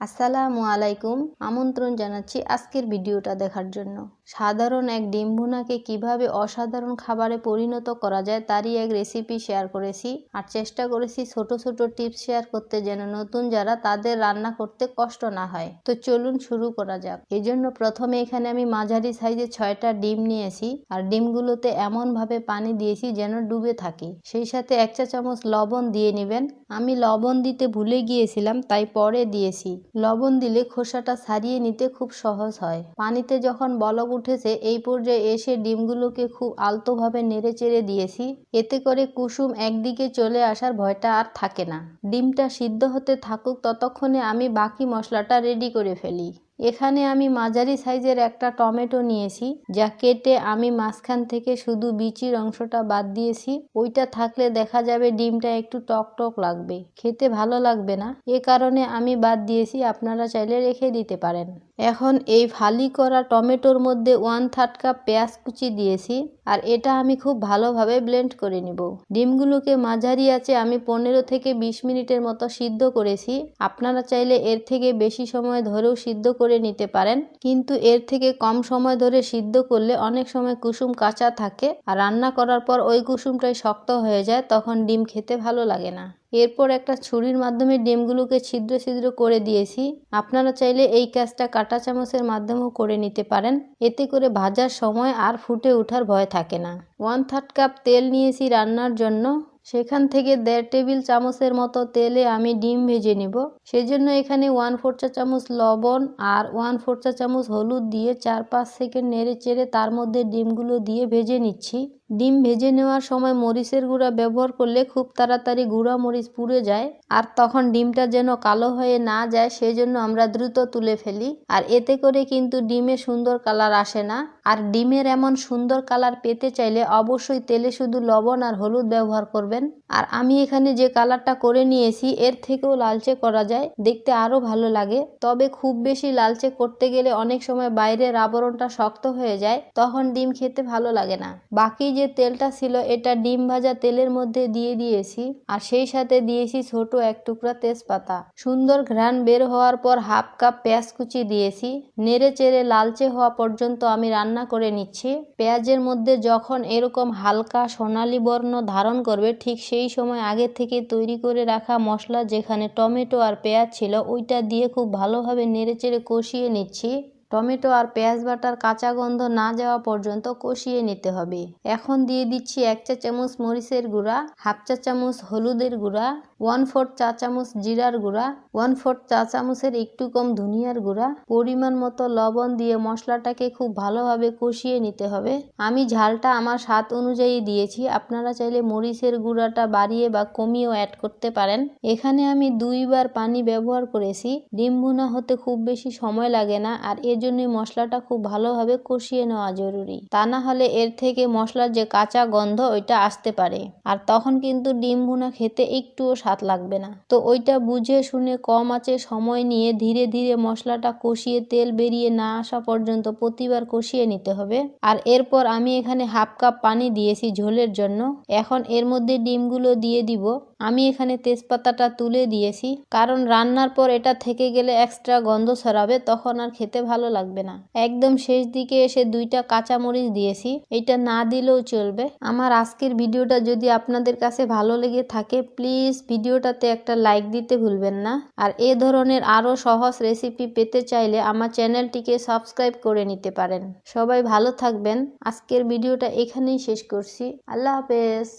আসসালামু আলাইকুম। আমন্ত্রণ জানাচ্ছি আজকের ভিডিওটা দেখার জন্য। সাধারণ এক ডিম ভুনাকে কিভাবে অসাধারণ খাবারে পরিণত করা যায় তারই এক রেসিপি শেয়ার করেছি, আর চেষ্টা করেছি ছোট ছোট টিপস শেয়ার করতে যেন নতুন যারা তাদের রান্না করতে কষ্ট না হয়। তো চলুন শুরু করা যাক। এই জন্য প্রথমে এখানে আমি মাঝারি সাইজে 6টা ডিম নিয়েছি, আর ডিমগুলোতে এমনভাবে পানি দিয়েছি যেন ডুবে থাকে। সেই সাথে 1 চা চামচ লবণ দিয়ে নেবেন। আমি লবণ দিতে ভুলে গিয়েছিলাম, তাই পরে দিয়েছি। লবণ দিলে খোসাটা ছাড়িয়ে নিতে খুব সহজ হয়। পানিতে যখন বলক উঠেছে এই পর্যায়ে এসে ডিমগুলোকে খুব আলতোভাবে নেড়ে চেড়ে দিয়েছি। এতে করে কুসুম একদিকে চলে আসার ভয়টা আর থাকে না। ডিমটা সিদ্ধ হতে থাকুক, ততক্ষণে আমি বাকি মশলাটা রেডি করে ফেলি। এখানে আমি মাঝারি সাইজের একটা টমেটো নিয়েছি, যা কেটে আমি মাঝখান থেকে শুধু বিচির অংশটা বাদ দিয়েছি। ওইটা থাকলে দেখা যাবে ডিমটা একটু টক টক লাগবে, খেতে ভালো লাগবে না। এ কারণে আমি বাদ দিয়েছি, আপনারা চাইলে রেখে দিতে পারেন। এখন এই ফালি করা টমেটোর মধ্যে 1/3 কাপ পেঁয়াজ কুচি দিয়েছি, আর এটা আমি খুব ভালোভাবে ব্লেন্ড করে নিব। ডিমগুলোকে মাঝারি আঁচে আমি 15 থেকে 20 মিনিটের মতো সিদ্ধ করেছি। আপনারা চাইলে এর থেকে বেশি সময় ধরেও সিদ্ধ করে নিতে পারেন, কিন্তু এর থেকে কম সময় ধরে সিদ্ধ করলে অনেক সময় কুসুম কাঁচা থাকে, আর রান্না করার পর ওই কুসুমটাই শক্ত হয়ে যায়, তখন ডিম খেতে ভালো লাগে না। এরপর একটা ছুরির মাধ্যমে ডিমগুলোকে ছিদ্র ছিদ্র করে দিয়েছি। আপনারা চাইলে এই কাজটা কাঁটা চামচের মাধ্যমেও করে নিতে পারেন, এতে করে ভাজার সময় আর ফুটে ওঠার ভয় থাকে না। 1/3 কাপ তেল নিয়েছি রান্নার জন্য, সেখান থেকে 1.5 টেবিল চামচের মতো তেলে আমি ডিম ভেজে নিব। সেজন্য এখানে 1/4 চা চামচ লবণ আর 1/4 চা চামচ হলুদ দিয়ে 4-5 সেকেন্ড নেড়ে চেড়ে তার মধ্যে ডিমগুলো দিয়ে ভেজে নিচ্ছি। ডিম ভেজে নেওয়ার সময় মরিচের গুঁড়া ব্যবহার করলে খুব তাড়াতাড়ি গুঁড়া মরিচ পুড়ে যায়, আর তখন ডিমটা যেন কালো হয়ে না যায় সেজন্য আমরা দ্রুত তুলে ফেলি, আর এতে করে কিন্তু ডিমে সুন্দর কালার আসে না। আর ডিমের এমন সুন্দর কালার পেতে চাইলে অবশ্যই তেলে শুধু লবণ আর হলুদ ব্যবহার করবেন। আর আমি এখানে যে কালারটা করে নিয়েছি এর থেকেও লালচে করা যায়, দেখতে আরো ভালো লাগে। তবে খুব বেশি লালচে করতে গেলে অনেক সময় বাইরের আবরণটা শক্ত হয়ে যায়, তখন ডিম খেতে ভালো লাগে না। বাকি যে তেলটা ছিল এটা ডিম ভাজা তেলের মধ্যে দিয়ে দিয়েছি, আর সেই সাথে দিয়েছি ছোট এক টুকরা তেজপাতা। সুন্দর ঘ্রাণ বের হওয়ার পর 1/2 কাপ পেঁয়াজ কুচি দিয়েছি। নেড়ে চেড়ে লালচে হওয়া পর্যন্ত আমি রান্না করে নিচ্ছি। পেঁয়াজের মধ্যে যখন এরকম হালকা সোনালী বর্ণ ধারণ করবে, ঠিক সেই সময় আগে থেকে তৈরি করে রাখা মশলা, যেখানে টমেটো আর পেঁয়াজ ছিল, ওইটা দিয়ে খুব ভালোভাবে নেড়ে চেড়ে কষিয়ে নিচ্ছি। টমেটো আর পেঁয়াজ বাটার কাঁচা গন্ধ না যাওয়া পর্যন্ত কষিয়ে নিতে হবে। এখন দিয়ে দিচ্ছি 1 চা চামচ মরিচের গুঁড়া, 1/2 চা চামচ হলুদের গুঁড়া, 1/4 চা চামচ জিরার গুঁড়া, 1/4 চা চামচের একটু কম ধনিয়ার গুঁড়া, পরিমাণ মতো লবণ দিয়ে মশলাটাকে খুব ভালোভাবে কষিয়ে নিতে হবে। আমি ঝালটা আমার স্বাদ অনুযায়ী দিয়েছি, আপনারা চাইলে মরিচের গুঁড়াটা বাড়িয়ে বা কমিয়েও অ্যাড করতে পারেন। এখানে আমি 2 বার পানি ব্যবহার করেছি। ডিম ভুনা হতে খুব বেশি সময় লাগে না, আর এজন্যই মশলাটা খুব ভালোভাবে কষিয়ে নেওয়া জরুরি। তা না হলে এর থেকে মশলার যে কাঁচা গন্ধ ওইটা আসতে পারে, আর তখন কিন্তু ডিম ভুনা খেতে একটুও স্বাদ লাগবে না। তো ওইটা বুঝে শুনে কম আঁচে সময় নিয়ে ধীরে ধীরে মশলাটা কষিয়ে তেল বেরিয়ে না আসা পর্যন্ত প্রতিবার কষিয়ে নিতে হবে। আর এরপর আমি এখানে 1/2 কাপ পানি দিয়েছি ঝোলের জন্য। এখন এর মধ্যে ডিমগুলো দিয়ে দিব। আমি এখানে তেজপাতাটা তুলে দিয়েছি, কারণ রান্নার পর এটা থেকে গেলে এক্সট্রা গন্ধ ছড়াবে, তখন আর খেতে ভালো লাগবে না। একদম শেষ দিকে এসে 2টা কাঁচামরিচ দিয়েছি, এটা না দিলেও চলবে। আমার আজকের ভিডিওটা যদি আপনাদের কাছে ভালো লেগে থাকে, প্লিজ ভিডিওটাতে একটা লাইক দিতে ভুলবেন না। আর এ ধরনের আরো সহজ রেসিপি পেতে চাইলে আমার চ্যানেলটিকে সাবস্ক্রাইব করে নিতে পারেন। সবাই ভালো থাকবেন। আজকের ভিডিওটা এখানেই শেষ করছি। আল্লাহ হাফেজ।